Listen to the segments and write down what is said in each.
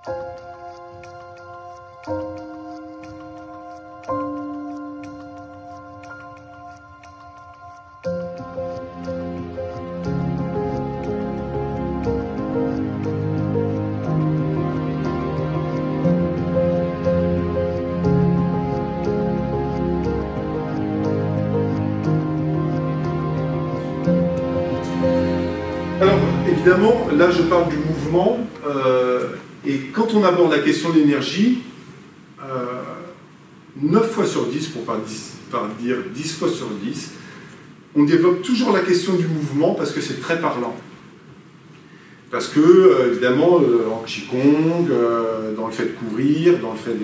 Alors, évidemment, là je parle du mouvement, et quand on aborde la question de l'énergie, 9 fois sur 10, pour pas dire 10 fois sur 10, on développe toujours la question du mouvement parce que c'est très parlant. Parce que, évidemment, en Qigong, dans le fait de courir, dans le fait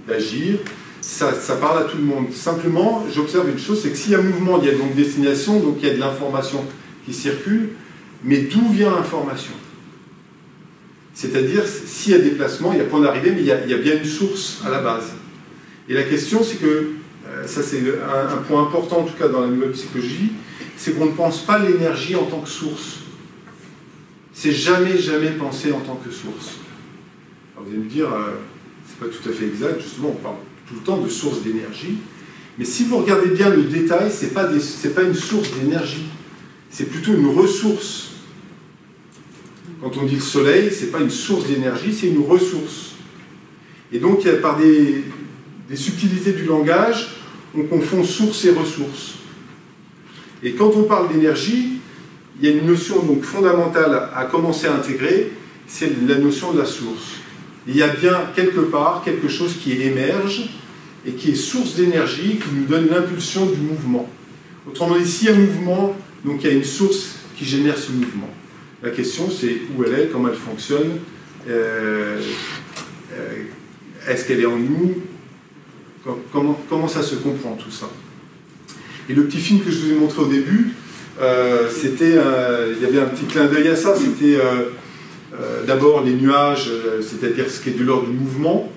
d'agir, ça parle à tout le monde. Simplement, j'observe une chose, c'est que s'il y a mouvement, il y a donc destination, donc il y a de l'information qui circule, mais d'où vient l'information? C'est-à-dire, s'il y a déplacement, il y a point d'arrivée, mais il y a bien une source à la base. Et la question, c'est que, ça c'est un point important en tout cas dans la nouvelle psychologie, c'est qu'on ne pense pas l'énergie en tant que source. C'est jamais pensé en tant que source. Alors vous allez me dire, c'est pas tout à fait exact, justement on parle tout le temps de source d'énergie, mais si vous regardez bien le détail, c'est pas une source d'énergie, c'est plutôt une ressource. Quand on dit le soleil, c'est pas une source d'énergie, c'est une ressource. Et donc par des subtilités du langage, on confond source et ressource. Et quand on parle d'énergie, il y a une notion donc fondamentale à commencer à intégrer, c'est la notion de la source. Il y a bien quelque part quelque chose qui émerge et qui est source d'énergie, qui nous donne l'impulsion du mouvement. Autrement dit, s'il y a un mouvement, donc il y a une source qui génère ce mouvement. La question c'est où elle est, comment elle fonctionne, est-ce qu'elle est en nous, comment ça se comprend tout ça. Et le petit film que je vous ai montré au début, il y avait un petit clin d'œil à ça, c'était d'abord les nuages, c'est-à-dire ce qui est de l'ordre du mouvement,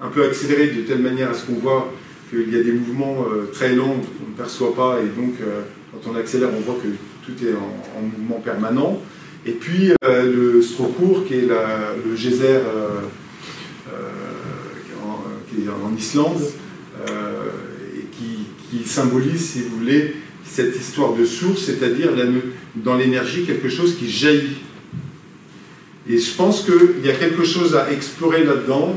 un peu accéléré de telle manière à ce qu'on voit qu'il y a des mouvements très lents qu'on ne perçoit pas, et donc quand on accélère on voit que tout est en mouvement permanent. Et puis le Strokur qui est le geyser qui est en Islande, et qui symbolise, si vous voulez, cette histoire de source, c'est-à-dire dans l'énergie quelque chose qui jaillit. Et je pense qu'il y a quelque chose à explorer là-dedans,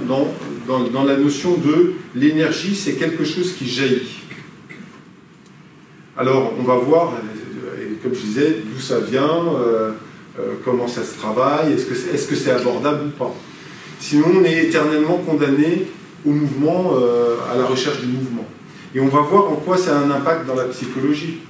dans la notion de l'énergie, c'est quelque chose qui jaillit. Alors, on va voir, comme je disais, d'où ça vient, comment ça se travaille, est-ce que c'est abordable ou pas. Sinon, on est éternellement condamné au mouvement, à la recherche du mouvement. Et on va voir en quoi ça a un impact dans la psychologie.